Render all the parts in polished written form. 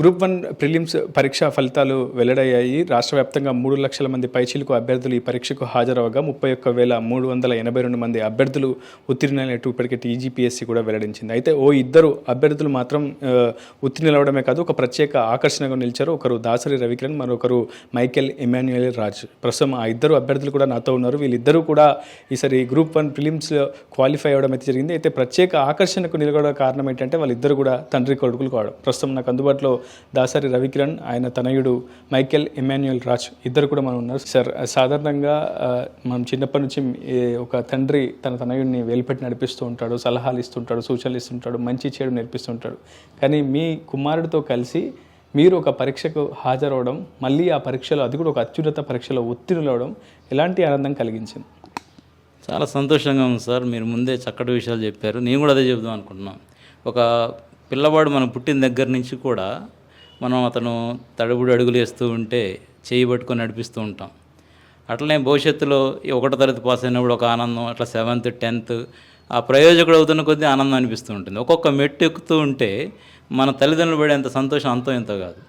Group 1 prelims పరీక్ష ఫలితాలు వెల్లడయ్యాయి. రాష్ట్ర వ్యాప్తంగా 3 లక్షల మంది పైచిలుకు అభ్యర్థులు ఈ పరీక్షకు హాజరవగా 31,382 మంది అభ్యర్థులు ఉత్తీర్ణులైనట్టు ఇప్పటికే టీజీపీఎస్సీ కూడా వెల్లడించింది. అయితే ఇద్దరు అభ్యర్థులు మాత్రం ఉత్తీర్ణులవడమే కాదు, ఒక ప్రత్యేక ఆకర్షణగా నిలిచారు. ఒకరు దాసరి రవికిరణ్, మరొకరు మైకేల్ ఎమాన్యుయల్ రాజ్. ప్రస్తుతం ఆ ఇద్దరు అభ్యర్థులు కూడా నాతో ఉన్నారు. వీళ్ళిద్దరూ కూడా ఈసారి గ్రూప్ 1 ప్రిలిమ్స్ క్వాలిఫై అవ్వడం అయితే జరిగింది. అయితే ప్రత్యేక ఆకర్షణకు నిలబడే కారణం ఏంటంటే వాళ్ళిద్దరు కూడా తండ్రి కొడుకులు కావడం. ప్రస్తుతం నాకు అందుబాటులో దాసరి రవికిరణ్, ఆయన తనయుడు మైకేల్ ఎమాన్యుయల్ రాజ్ ఇద్దరు కూడా మనం ఉన్నారు. సార్, సాధారణంగా మనం చిన్నప్పటి నుంచి ఒక తండ్రి తన తనయుడిని వేలుపెట్టి నడిపిస్తూ ఉంటాడు, సలహాలు ఇస్తుంటాడు, సూచనలు ఇస్తుంటాడు, మంచి చెడు నేర్పిస్తుంటాడు. కానీ మీ కుమారుడితో కలిసి మీరు ఒక పరీక్షకు హాజరవడం, మళ్ళీ ఆ పరీక్షలో అది కూడా ఒక అత్యున్నత పరీక్షలో ఉత్తీర్ణులవడం ఎలాంటి ఆనందం కలిగించింది? చాలా సంతోషంగా ఉంది సార్. మీరు ముందే చక్కటి విషయాలు చెప్పారు. నేను కూడా అదే చెబుదాం అనుకుంటున్నాను. ఒక పిల్లవాడు మనం పుట్టిన దగ్గర నుంచి కూడా మనం అతను తడుగుడు అడుగులు వేస్తూ ఉంటే చేయి పట్టుకొని నడిపిస్తూ ఉంటాం. అట్లనే భవిష్యత్తులో ఈ 1వ తరగతి పాస్ అయినప్పుడు ఒక ఆనందం, అట్లా 7th 10th ఆ ప్రయోజకుడు అవుతున్న కొద్దీ ఆనందం అనిపిస్తూ ఉంటుంది. ఒక్కొక్క మెట్టు ఎక్కుతూ ఉంటే మన తల్లిదండ్రులు పడేంత సంతోషం అంతో ఎంతో కాదు.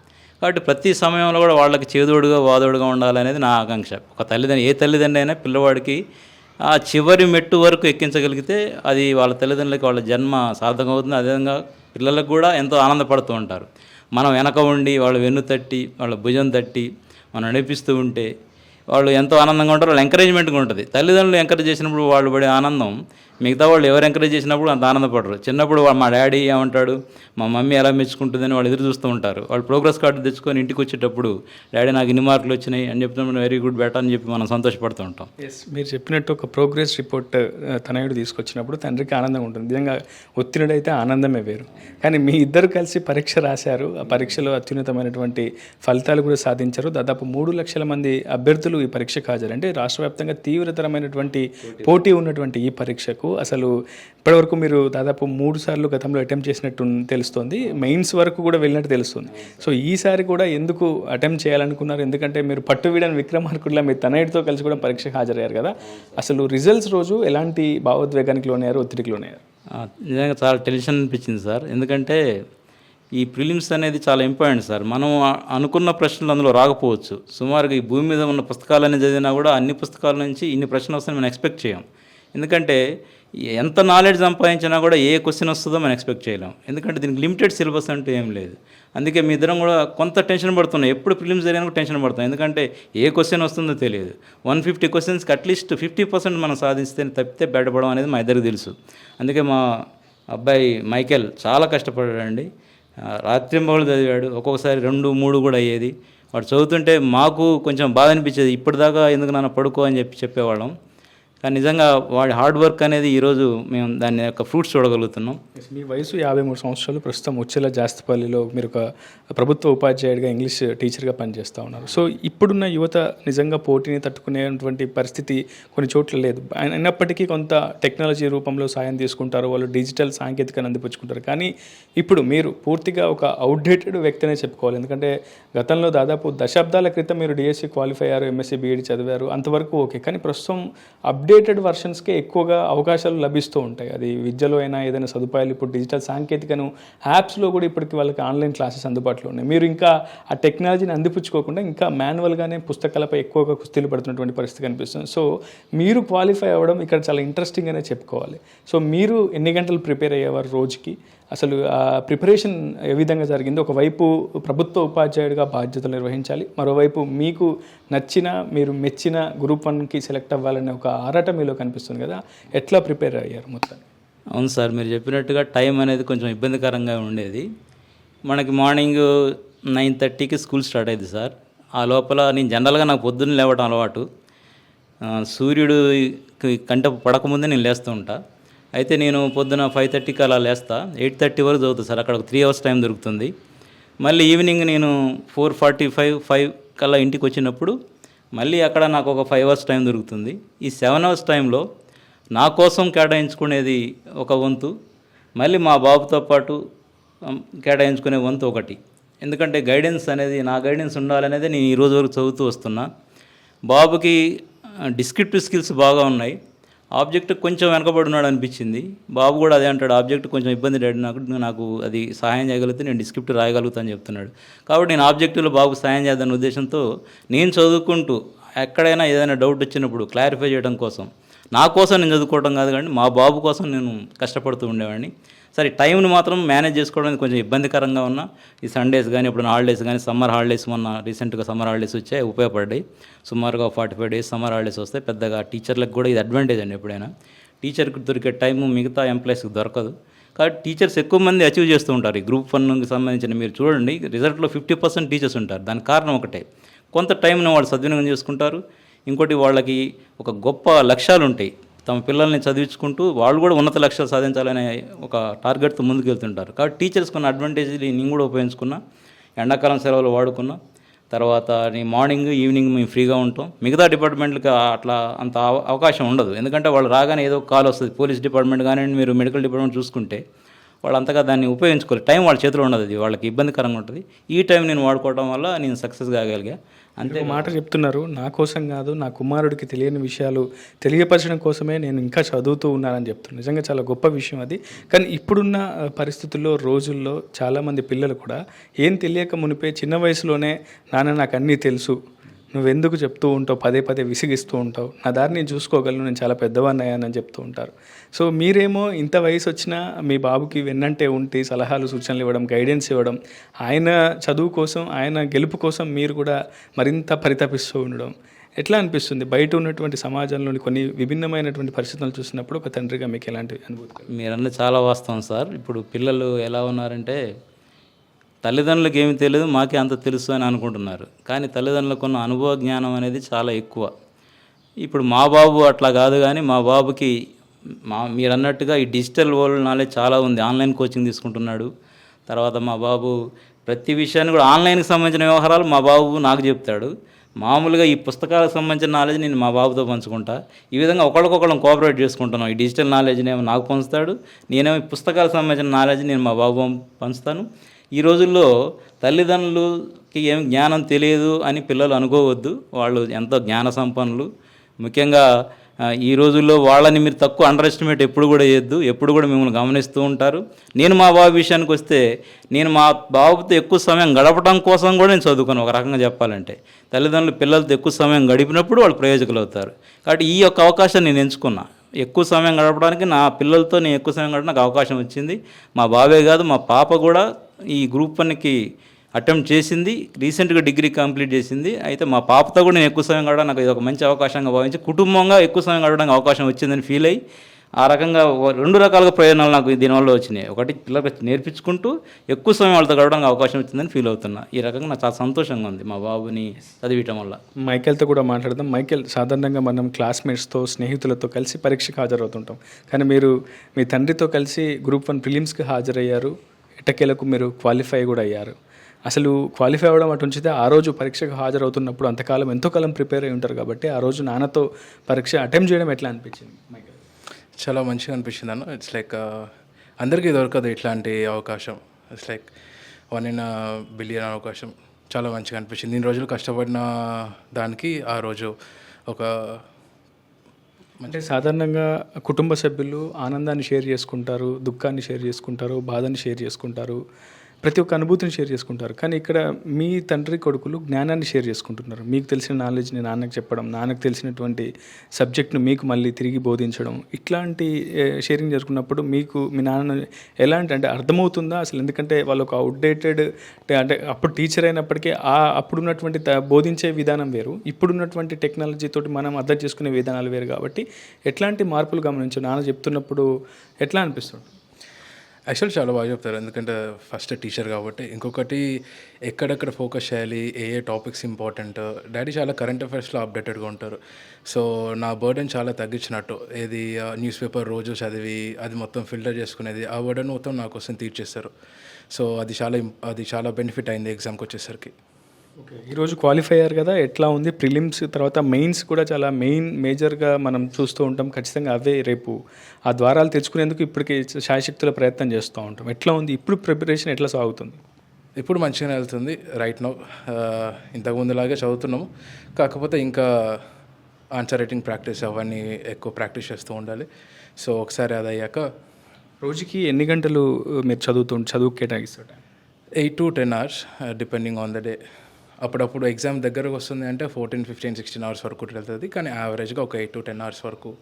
కాబట్టి ప్రతి సమయంలో కూడా వాళ్ళకి చేదోడుగా వాదోడుగా ఉండాలనేది నా ఆకాంక్ష. ఒక తల్లిదండ్రులు, ఏ తల్లిదండ్రి అయినా పిల్లవాడికి ఆ చివరి మెట్టు వరకు ఎక్కించగలిగితే అది వాళ్ళ తల్లిదండ్రులకి వాళ్ళ జన్మ సార్థకం అవుతుంది. అదేవిధంగా పిల్లలకు కూడా ఎంతో ఆనందపడుతూ ఉంటారు. మనం వెనక ఉండి వాళ్ళ వెన్ను తట్టి, వాళ్ళ భుజం తట్టి మనం నడిపిస్తూ ఉంటే వాళ్ళు ఎంతో ఆనందంగా ఉంటారు. వాళ్ళు ఎంకరేజ్మెంట్గా ఉంటుంది. తల్లిదండ్రులు ఎంకరేజ్ చేసినప్పుడు వాళ్ళు పడే ఆనందం మిగతా వాళ్ళు ఎవరు ఎంకరేజ్ చేసినప్పుడు అంత ఆనందపడరు. చిన్నప్పుడు మా డాడీ ఏమంటాడు, మా మమ్మీ ఎలా మెచ్చుకుంటుందని వాళ్ళు ఎదురు చూస్తూ ఉంటారు. వాళ్ళు ప్రోగ్రెస్ కార్డు తెచ్చుకొని ఇంటికి వచ్చేటప్పుడు డాడీ నాకు ఇన్ని మార్కులు వచ్చినాయి అని చెప్తున్నప్పుడు వెరీ గుడ్ బెటర్ అని చెప్పి మనం సంతోషపడుతూ ఉంటాం. మీరు చెప్పినట్టు ఒక ప్రోగ్రెస్ రిపోర్ట్ తనయుడు తీసుకొచ్చినప్పుడు తండ్రికి ఆనందంగా ఉంటుంది. నిజంగా ఉత్తీర్ణుడైతే ఆనందమే వేరు. కానీ మీ ఇద్దరు కలిసి పరీక్ష రాశారు. ఆ పరీక్షలో అత్యున్నతమైనటువంటి ఫలితాలు కూడా సాధించారు. దాదాపు 3 లక్షల మంది అభ్యర్థులు ఈ పరీక్షకు హాజరు. అంటే రాష్ట్ర వ్యాప్తంగా తీవ్రతరమైనటువంటి పోటీ ఉన్నటువంటి ఈ పరీక్షకు అసలు ఇప్పటివరకు మీరు దాదాపు 3 సార్లు గతంలో అటెంప్ట్ చేసినట్టు తెలుస్తోంది. మెయిన్స్ వరకు కూడా వెళ్ళినట్టు తెలుస్తుంది. సో ఈసారి కూడా ఎందుకు అటెంప్ట్ చేయాలనుకున్నారు? ఎందుకంటే మీరు పట్టు వీడని విక్రమార్కుడిలా మీ తనయుడితో కలిసి కూడా పరీక్షకు హాజరయ్యారు కదా. అసలు రిజల్ట్స్ రోజు ఎలాంటి భావోద్వేగానికి లోనయ్యారు, ఒత్తిడికి లోనయ్యారు? నిజంగా చాలా టెన్షన్ అనిపించింది సార్. ఎందుకంటే ఈ ప్రిలిమ్స్ అనేది చాలా ఇంపార్టెంట్ సార్. మనం అనుకున్న ప్రశ్నలు అందులో రాకపోవచ్చు. సుమారుగా ఈ భూమి మీద ఉన్న పుస్తకాలన్నీ చదివినా కూడా అన్ని పుస్తకాల నుంచి ఇన్ని ప్రశ్నలు వస్తాయని మనం ఎక్స్పెక్ట్ చేయం. ఎందుకంటే ఎంత నాలెడ్జ్ సంపాదించినా కూడా ఏ క్వశ్చన్ వస్తుందో మనం ఎక్స్పెక్ట్ చేయలేం. ఎందుకంటే దీనికి లిమిటెడ్ సిలబస్ అంటూ ఏం లేదు. అందుకే మీ ఇద్దరం కూడా కొంత టెన్షన్ పడుతున్నాం. ఎప్పుడు ప్రిలిమ్స్ జరిగినా కూడా టెన్షన్ పడుతున్నాం. ఎందుకంటే ఏ క్వశ్చన్ వస్తుందో తెలియదు. 150 క్వశ్చన్స్కి అట్లీస్ట్ 50% మనం సాధిస్తే తప్పితే బయటపడడం అనేది మా ఇద్దరికి తెలుసు. అందుకే మా అబ్బాయి మైకేల్ చాలా కష్టపడాడండి. రాత్రింబవళ్ళు చదివాడు. ఒక్కొక్కసారి 2, 3 కూడా అయ్యేది. వాడు చదువుతుంటే మాకు కొంచెం బాధ అనిపించేది. ఇప్పటిదాకా ఎందుకు నాన్న పడుకో అని చెప్పేవాళ్ళం. కానీ నిజంగా వాడి హార్డ్ వర్క్ అనేది ఈరోజు మేము దాని యొక్క ఫ్రూట్స్ చూడగలుగుతున్నాం. మీ వయసు 53 సంవత్సరాలు. ప్రస్తుతం ఉచ్చెల జాస్తిపల్లిలో మీరు ఒక ప్రభుత్వ ఉపాధ్యాయుడిగా ఇంగ్లీష్ టీచర్గా పనిచేస్తూ ఉన్నారు. సో ఇప్పుడున్న యువత నిజంగా పోటీని తట్టుకునేటువంటి పరిస్థితి కొన్ని చోట్ల లేదు. అయినప్పటికీ కొంత టెక్నాలజీ రూపంలో సాయం తీసుకుంటారు, వాళ్ళు డిజిటల్ సాంకేతికను అందిపుచ్చుకుంటారు. కానీ ఇప్పుడు మీరు పూర్తిగా ఒక అవుట్డేటెడ్ వ్యక్తినే చెప్పుకోవాలి. ఎందుకంటే గతంలో దాదాపు దశాబ్దాల క్రితం మీరు డిఎస్సి క్వాలిఫై అయ్యారు, ఎంఎస్సి బీఈడి చదివారు, అంతవరకు ఓకే. కానీ ప్రస్తుతం అప్డేటెడ్ వర్షన్స్కే ఎక్కువగా అవకాశాలు లభిస్తూ ఉంటాయి. అది విద్యలో అయినా ఏదైనా సదుపాయాలు, ఇప్పుడు డిజిటల్ సాంకేతికను యాప్స్లో కూడా ఇప్పటికి వాళ్ళకి ఆన్లైన్ క్లాసెస్ అందుబాటులో ఉన్నాయి. మీరు ఇంకా ఆ టెక్నాలజీని అందిపుచ్చుకోకుండా ఇంకా మాన్యువల్గానే పుస్తకాలపై ఎక్కువగా కుస్తీలు పడుతున్నటువంటి పరిస్థితి కనిపిస్తుంది. సో మీరు క్వాలిఫై అవ్వడం ఇక్కడ చాలా ఇంట్రెస్టింగ్ అనే చెప్పుకోవాలి. సో మీరు ఎన్ని గంటలు ప్రిపేర్ అయ్యేవారు రోజుకి? అసలు ఆ ప్రిపరేషన్ ఏ విధంగా జరిగింది? ఒకవైపు ప్రభుత్వ ఉపాధ్యాయుడిగా బాధ్యతలు నిర్వహించాలి, మరోవైపు మీకు నచ్చిన, మీరు మెచ్చిన గ్రూప్ 1కి సెలెక్ట్ అవ్వాలనే ఒక ఆరాట మీలో కనిపిస్తుంది కదా. ఎట్లా ప్రిపేర్ అయ్యారు మొత్తం? అవును సార్, మీరు చెప్పినట్టుగా టైం అనేది కొంచెం ఇబ్బందికరంగా ఉండేది. మనకి మార్నింగ్ 9:30కి స్కూల్ స్టార్ట్ అయింది సార్. ఆ లోపల నేను జనరల్గా నాకు పొద్దున్న లేవడం అలవాటు. సూర్యుడు కంట పడకముందే నేను లేస్తూ ఉంటా. అయితే నేను పొద్దున 5:30కి అలా లేస్తా. 8:30 వరకు చదువుతాను సార్. అక్కడ ఒక 3 hours టైం దొరుకుతుంది. మళ్ళీ ఈవినింగ్ నేను 4:45, 5 కల్లా ఇంటికి వచ్చినప్పుడు మళ్ళీ అక్కడ నాకు ఒక 5 hours టైం దొరుకుతుంది. ఈ 7 hours టైంలో నా కోసం కేటాయించుకునేది ఒక వంతు, మళ్ళీ మా బాబుతో పాటు కేటాయించుకునే వంతు ఒకటి. ఎందుకంటే గైడెన్స్ అనేది, నా గైడెన్స్ ఉండాలనేది నేను ఈ రోజు వరకు చదువుతూ వస్తున్నా. బాబుకి డిస్క్రిప్టివ్ స్కిల్స్ బాగా ఉన్నాయి. ఆబ్జెక్ట్ కొంచెం వెనకబడి ఉన్నాడు అనిపించింది. బాబు కూడా అదే అంటాడు, ఆబ్జెక్ట్ కొంచెం ఇబ్బంది డాడీ, నాకు అది సహాయం చేయగలిగితే నేను స్క్రిప్ట్ రాయగలుగుతాను చెప్తున్నాడు. కాబట్టి నేను ఆబ్జెక్టివ్లో బాబుకు సహాయం చేద్దానే ఉద్దేశంతో నేను చదువుకుంటూ ఎక్కడైనా ఏదైనా డౌట్ వచ్చినప్పుడు క్లారిఫై చేయడం కోసం, నా కోసం నేను చదువుకోవడం కాదు కానీ మా బాబు కోసం నేను కష్టపడుతూ ఉండేవాడిని. సరే, టైంని మాత్రం మేనేజ్ చేసుకోవడానికి కొంచెం ఇబ్బందికరంగా ఉన్నా ఈ సండేస్ కానీ ఎప్పుడైనా హాలిడేస్ కానీ, సమ్మర్ హాలిడేస్ మొన్న రీసెంట్గా సమ్మర్ హాలిడేస్ వచ్చాయి, ఉపయోగపడ్డాయి. సుమారుగా 45 days సమ్మర్ హాలిడేస్ వస్తాయి. పెద్దగా టీచర్లకు కూడా ఇది అడ్వాంటేజ్ అండి. ఎప్పుడైనా టీచర్కి దొరికే టైము మిగతా ఎంప్లాయీస్కి దొరకదు. కాబట్టి టీచర్స్ ఎక్కువ మంది అచీవ్ చేస్తూ ఉంటారు. ఈ గ్రూప్ 1కి సంబంధించిన మీరు చూడండి, రిజల్ట్లో 50% టీచర్స్ ఉంటారు. దానికి కారణం ఒకటే, కొంత టైంని వాళ్ళు సద్వినియోగం చేసుకుంటారు. ఇంకోటి, వాళ్ళకి ఒక గొప్ప లక్ష్యాలు ఉంటాయి. తమ పిల్లల్ని చదివించుకుంటూ వాళ్ళు కూడా ఉన్నత లక్ష్యాలు సాధించాలనే ఒక టార్గెట్తో ముందుకు వెళ్తుంటారు. కాబట్టి టీచర్స్ కొన్ని అడ్వాంటేజ్ని నేను కూడా ఉపయోగించుకున్నా. ఎండాకాలం సెలవులు వాడుకున్నా. తర్వాత నేను మార్నింగ్ ఈవినింగ్ మేము ఫ్రీగా ఉంటాం. మిగతా డిపార్ట్మెంట్లకి అట్లా అంత అవకాశం ఉండదు. ఎందుకంటే వాళ్ళు రాగానే ఏదో కాల్ వస్తుంది. పోలీస్ డిపార్ట్మెంట్ కానీ మీరు మెడికల్ డిపార్ట్మెంట్ చూసుకుంటే వాళ్ళు అంతగా దాన్ని ఉపయోగించుకోవాలి. టైం వాళ్ళ చేతిలో ఉండదు, అది వాళ్ళకి ఇబ్బందికరంగా ఉంటుంది. ఈ టైం నేను వాడుకోవడం వల్ల నేను సక్సెస్ కాగలిగా. అంతే మాట చెప్తున్నారు, నా కోసం కాదు, నా కుమారుడికి తెలియని విషయాలు తెలియపరచడం కోసమే నేను ఇంకా చదువుతూ ఉన్నానని చెప్తున్నారు. నిజంగా చాలా గొప్ప విషయం అది. కానీ ఇప్పుడున్న పరిస్థితుల్లో, రోజుల్లో చాలామంది పిల్లలు కూడా ఏం తెలియక మునిపే చిన్న వయసులోనే నాన్న నాకు అన్నీ తెలుసు, నువ్వెందుకు చెప్తూ ఉంటావు, పదే పదే విసిగిస్తూ ఉంటావు, నా దారి నేను చూసుకోగలను, నేను చాలా పెద్దవాడిని అయ్యానని చెప్తూ ఉంటారు. సో మీరేమో ఇంత వయసు వచ్చినా మీ బాబుకి వెన్నంటే ఉంటే సలహాలు సూచనలు ఇవ్వడం, గైడెన్స్ ఇవ్వడం, ఆయన చదువు కోసం, ఆయన గెలుపు కోసం మీరు కూడా మరింత పరితపిస్తూ ఉండడం ఎట్లా అనిపిస్తుంది? బయట ఉన్నటువంటి సమాజంలోని కొన్ని విభిన్నమైనటువంటి పరిస్థితులు చూసినప్పుడు ఒక తండ్రిగా మీకు ఎలాంటి అనుభూతి? మీరన్న చాలా వాస్తవం సార్. ఇప్పుడు పిల్లలు ఎలా ఉన్నారంటే, తల్లిదండ్రులకు ఏమి తెలియదు, మాకే అంత తెలుసు అని అనుకుంటున్నారు. కానీ తల్లిదండ్రులకు ఉన్న అనుభవ జ్ఞానం అనేది చాలా ఎక్కువ. ఇప్పుడు మా బాబు అట్లా కాదు, కానీ మా బాబుకి మీరు అన్నట్టుగా ఈ డిజిటల్ వరల్డ్ నాలెడ్జ్ చాలా ఉంది. ఆన్లైన్ కోచింగ్ తీసుకుంటున్నాడు. తర్వాత మా బాబు ప్రతి విషయాన్ని కూడా ఆన్లైన్కి సంబంధించిన వ్యవహారాలు మా బాబు నాకు చెప్తాడు. మామూలుగా ఈ పుస్తకాలకు సంబంధించిన నాలెడ్జ్ నేను మా బాబుతో పంచుకుంటా. ఈ విధంగా ఒకళ్ళకొకళ్ళం కోఆపరేట్ చేసుకుంటున్నాం. ఈ డిజిటల్ నాలెడ్జ్ని ఏమో నాకు పంచుతాడు, నేనేమో ఈ పుస్తకాలకు సంబంధించిన నాలెడ్జ్ నేను మా బాబు పంచుతాను. ఈ రోజుల్లో తల్లిదండ్రులకి ఏం జ్ఞానం తెలియదు అని పిల్లలు అనుకోవద్దు. వాళ్ళు ఎంతో జ్ఞాన సంపన్నులు. ముఖ్యంగా ఈ రోజుల్లో వాళ్ళని మీరు తక్కువ అండర్ ఎస్టిమేట్ ఎప్పుడు కూడా చేయొద్దు. ఎప్పుడు కూడా మిమ్మల్ని గమనిస్తూ ఉంటారు. నేను మా బాబు విషయానికి వస్తే, నేను మా బాబుతో ఎక్కువ సమయం గడపడం కోసం కూడా నేను చదువుకోను. ఒక రకంగా చెప్పాలంటే తల్లిదండ్రులు పిల్లలతో ఎక్కువ సమయం గడిపినప్పుడు వాళ్ళు ప్రయోజకులు అవుతారు. కాబట్టి ఈ యొక్క అవకాశాన్ని నేను ఎంచుకున్నా. ఎక్కువ సమయం గడపడానికి నా పిల్లలతో నేను ఎక్కువ సమయం గడపడానికి అవకాశం వచ్చింది. మా బాబే కాదు, మా పాప కూడా ఈ గ్రూప్ 1కి అటెంప్ట్ చేసింది. రీసెంట్గా డిగ్రీ కంప్లీట్ చేసింది. అయితే మా పాపతో కూడా నేను ఎక్కువ సమయం గడపడానికి నాకు ఇది ఒక మంచి అవకాశంగా భావించి, కుటుంబంగా ఎక్కువ సమయం గడపడానికి అవకాశం వచ్చిందని ఫీల్ అయ్యి, ఆ రకంగా 2 రకాలుగా ప్రయోజనాలు నాకు దీనివల్ల వచ్చినాయి. ఒకటి, పిల్లలకు నేర్పించుకుంటూ ఎక్కువ సమయం వాళ్ళతో గడపడానికి అవకాశం వచ్చిందని ఫీల్ అవుతున్నా. ఈ రకంగా నాకు చాలా సంతోషంగా ఉంది మా బాబుని చదివించడం వల్ల. మైకేల్తో కూడా మాట్లాడదాం. మైకేల్, సాధారణంగా మనం క్లాస్మేట్స్తో, స్నేహితులతో కలిసి పరీక్షకు హాజరవుతుంటాం. కానీ మీరు మీ తండ్రితో కలిసి గ్రూప్ 1 ప్రిలిమ్స్కి హాజరయ్యారు. ఎట్టకేలకు మీరు క్వాలిఫై కూడా అయ్యారు. అసలు క్వాలిఫై అవ్వడం అటు ఉంచితే, ఆ రోజు పరీక్షకు హాజరవుతున్నప్పుడు అంతకాలం ఎంతో కాలం ప్రిపేర్ అయి ఉంటారు కాబట్టి ఆ రోజు నాన్నతో పరీక్ష అటెంప్ట్ చేయడం ఎట్లా అనిపించింది మైకేల్? చాలా మంచిగా అనిపించింది అన్న. ఇట్స్ లైక్ అందరికీ దొరకదు ఇట్లాంటి అవకాశం. It's like 1 in a billion అవకాశం. చాలా మంచిగా అనిపించింది. ఇన్ని రోజులు కష్టపడిన దానికి ఆ రోజు ఒక అంటే సాధారణంగా కుటుంబ సభ్యులు ఆనందాన్ని షేర్ చేసుకుంటారు, దుఃఖాన్ని షేర్ చేసుకుంటారు, బాధని షేర్ చేసుకుంటారు, ప్రతి ఒక్క అనుభూతిని షేర్ చేసుకుంటారు. కానీ ఇక్కడ మీ తండ్రి కొడుకులు జ్ఞానాన్ని షేర్ చేసుకుంటున్నారు. మీకు తెలిసిన నాలెడ్జ్ని నాన్నకు చెప్పడం, నాన్నకు తెలిసినటువంటి సబ్జెక్ట్ను మీకు మళ్ళీ తిరిగి బోధించడం, ఇట్లాంటి షేరింగ్ చేసుకున్నప్పుడు మీకు మీ నాన్న ఎలాంటి అంటే అర్థమవుతుందా అసలు? ఎందుకంటే వాళ్ళు ఒక అవుట్డేటెడ్ అంటే అప్పుడు టీచర్ అయినప్పటికీ అప్పుడున్నటువంటి బోధించే విధానం వేరు, ఇప్పుడున్నటువంటి టెక్నాలజీ తోటి మనం అర్థం చేసుకునే విధానాలు వేరు. కాబట్టి ఎట్లాంటి మార్పులు గమనించు నాన్న చెప్తున్నప్పుడు ఎట్లా అనిపిస్తుంది? యాక్చువల్ చాలా బాగా చెప్తారు. ఎందుకంటే ఫస్ట్ టీచర్ కాబట్టి. ఇంకొకటి, ఎక్కడెక్కడ ఫోకస్ చేయాలి, ఏ టాపిక్స్ ఇంపార్టెంట్. డాడీ చాలా కరెంట్ అఫైర్స్లో అప్డేటెడ్గా ఉంటారు. సో నా బర్డెన్ చాలా తగ్గించినట్టు. ఏది న్యూస్ పేపర్ రోజు చదివి అది మొత్తం ఫిల్టర్ చేసుకునేది, ఆ బర్డెన్ మొత్తం నా కోసం తీర్చేస్తారు. సో అది చాలా బెనిఫిట్ అయింది ఎగ్జామ్కి వచ్చేసరికి. ఓకే, ఈరోజు క్వాలిఫై అయ్యారు కదా, ఎట్లా ఉంది? ప్రిలిమ్స్ తర్వాత మెయిన్స్ కూడా చాలా మేజర్గా మనం చూస్తూ ఉంటాం. ఖచ్చితంగా అవే రేపు ఆ ద్వారాలు తెచ్చుకునేందుకు ఇప్పటికి శాయశక్తుల ప్రయత్నం చేస్తూ ఉంటాం. ఎట్లా ఉంది ఇప్పుడు ప్రిపరేషన్, ఎట్లా సాగుతుంది? ఇప్పుడు మంచిగానే వెళ్తుంది రైట్ నౌ. ఇంతకుముందులాగే చదువుతున్నాము. కాకపోతే ఇంకా ఆన్సర్ రైటింగ్ ప్రాక్టీస్ అవన్నీ ఎక్కువ ప్రాక్టీస్ చేస్తూ ఉండాలి. సో ఒకసారి అది అయ్యాక రోజుకి ఎన్ని గంటలు మీరు చదువు కేటాయిస్తారు? 8 to 10 hours depending on the day. అప్పుడప్పుడు ఎగ్జామ్ దగ్గరకు వస్తుంది అంటే 14, 15, 16 అవర్స్ వరకు వెళ్తుంది. కానీ యావరేజ్గా ఒక 8 to 10 hours వరకు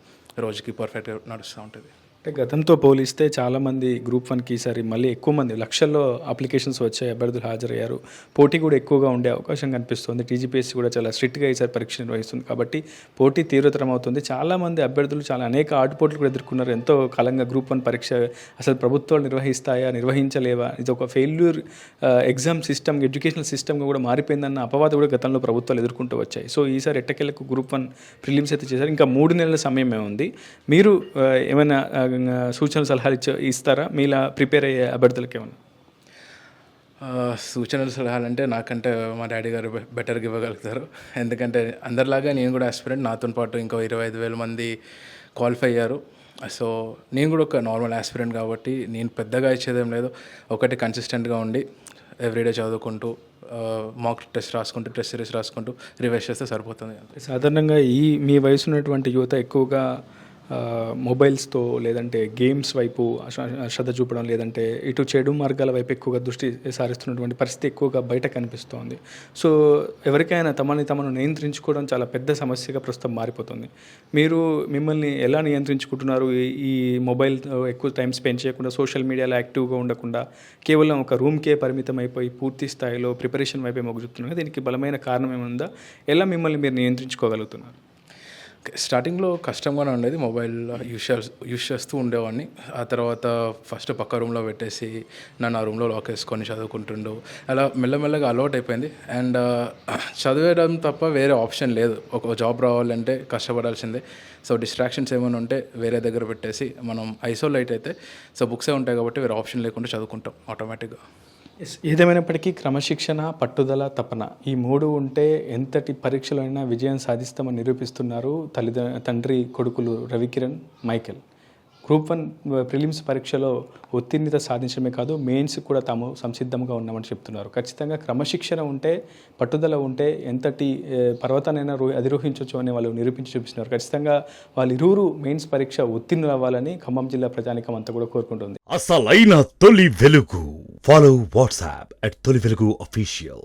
రోజుకి పర్ఫెక్ట్గా నడుస్తూ ఉంటుంది. అంటే గతంతో పోలిస్తే చాలామంది గ్రూప్ 1కి ఈసారి మళ్ళీ ఎక్కువ మంది లక్షల్లో అప్లికేషన్స్ వచ్చాయి, అభ్యర్థులు హాజరయ్యారు, పోటీ కూడా ఎక్కువగా ఉండే అవకాశం కనిపిస్తుంది. టీజీపీఎస్సీ కూడా చాలా స్ట్రిక్ట్గా ఈసారి పరీక్ష నిర్వహిస్తుంది కాబట్టి పోటీ తీవ్రతరం అవుతుంది. చాలామంది అభ్యర్థులు చాలా అనేక ఆటుపోట్లు కూడా ఎదుర్కొన్నారు. ఎంతో కాలంగా గ్రూప్ 1 పరీక్ష అసలు ప్రభుత్వాలు నిర్వహిస్తాయా, నిర్వహించలేవా, ఇది ఒక ఫెయిల్యూర్ ఎగ్జామ్ సిస్టమ్, ఎడ్యుకేషనల్ సిస్టమ్గా కూడా మారిపోయిందన్న అపవాదం కూడా గతంలో ప్రభుత్వాలు ఎదుర్కొంటూ వచ్చాయి. సో ఈసారి ఎట్టకేలకు గ్రూప్ 1 ప్రిలిమ్స్ అయితే చేశారు. ఇంకా 3 నెలల సమయమే ఉంది. మీరు ఏమైనా సూచనలు సలహాలు ఇస్తారా మీలా ప్రిపేర్ అయ్యే అభ్యర్థులకి ఏమన్నా? సూచనలు సలహాలు అంటే నాకంటే మా డాడీ గారు బెటర్గా ఇవ్వగలుగుతారు. ఎందుకంటే అందరిలాగా నేను కూడా ఆస్పిరెంట్, నాతో పాటు ఇంకో 25,000 మంది క్వాలిఫై అయ్యారు. సో నేను కూడా ఒక నార్మల్ ఆస్పిరెంట్ కాబట్టి నేను పెద్దగా ఇచ్చేదేం లేదు. ఒకటి కన్సిస్టెంట్గా ఉండి ఎవ్రీడే చదువుకుంటూ మాక్ టెస్ట్ రాసుకుంటూ, టెస్ట్ సిరీస్ రాసుకుంటూ రివైజ్ చేస్తే సరిపోతుంది. సాధారణంగా మీ వయసు ఉన్నటువంటి యువత ఎక్కువగా మొబైల్స్తో లేదంటే గేమ్స్ వైపు శ్రద్ధ చూపడం, లేదంటే ఇటు చెడు మార్గాల వైపు ఎక్కువగా దృష్టి సారిస్తున్నటువంటి పరిస్థితి ఎక్కువగా బయట కనిపిస్తోంది. సో ఎవరికైనా తమను నియంత్రించుకోవడం చాలా పెద్ద సమస్యగా ప్రస్తుతం మారిపోతుంది. మీరు మిమ్మల్ని ఎలా నియంత్రించుకుంటున్నారు? ఈ మొబైల్ ఎక్కువ టైం స్పెండ్ చేయకుండా, సోషల్ మీడియాలో యాక్టివ్గా ఉండకుండా, కేవలం ఒక రూమ్కే పరిమితం అయిపోయి పూర్తి స్థాయిలో ప్రిపరేషన్ వైపే మొగ్గు చూపుతున్నారు. దీనికి బలమైన కారణం ఏముందా? ఎలా మిమ్మల్ని మీరు నియంత్రించుకోగలుగుతున్నారు? స్టార్టింగ్లో కష్టంగానే ఉండేది. మొబైల్ యూజ్ చేస్తూ ఉండేవాడిని. ఆ తర్వాత ఫస్ట్ పక్క రూమ్లో పెట్టేసి నన్ను ఆ రూమ్లో లాక్ వేసుకొని చదువుకుంటుండు. అలా మెల్లమెల్లగా అలవాటు అయిపోయింది. అండ్ చదివేయడం తప్ప వేరే ఆప్షన్ లేదు. ఒక జాబ్ రావాలంటే కష్టపడాల్సిందే. సో డిస్ట్రాక్షన్స్ ఏమైనా ఉంటే వేరే దగ్గర పెట్టేసి మనం ఐసోలేట్ అయితే సో బుక్సే ఉంటాయి కాబట్టి వేరే ఆప్షన్ లేకుండా చదువుకుంటాం ఆటోమేటిక్గా. ఏదేమైనప్పటికీ క్రమశిక్షణ, పట్టుదల, తపన ఈ 3 ఉంటే ఎంతటి పరీక్షలో అయినా విజయం సాధిస్తామని నిరూపిస్తున్నారు తండ్రి కొడుకులు రవికిరణ్, మైకేల్. గ్రూప్ 1 ప్రిలిమ్స్ పరీక్షలో ఉత్తీర్ణత సాధించడమే కాదు, మెయిన్స్ కూడా తాము సంసిద్ధంగా ఉన్నామని చెప్తున్నారు. ఖచ్చితంగా క్రమశిక్షణ ఉంటే, పట్టుదల ఉంటే ఎంతటి పర్వతానైనా అధిరోహించవచ్చు అని వాళ్ళు నిరూపించి చూపిస్తున్నారు. ఖచ్చితంగా వాళ్ళిరువురు మెయిన్స్ పరీక్ష ఉత్తీర్ణులు అవ్వాలని ఖమ్మం జిల్లా ప్రజానికం అంతా కూడా కోరుకుంటుంది. అసలైన తొలి వెలుగు. ఫాలో వాట్సాప్ @తొలి వెలుగు official.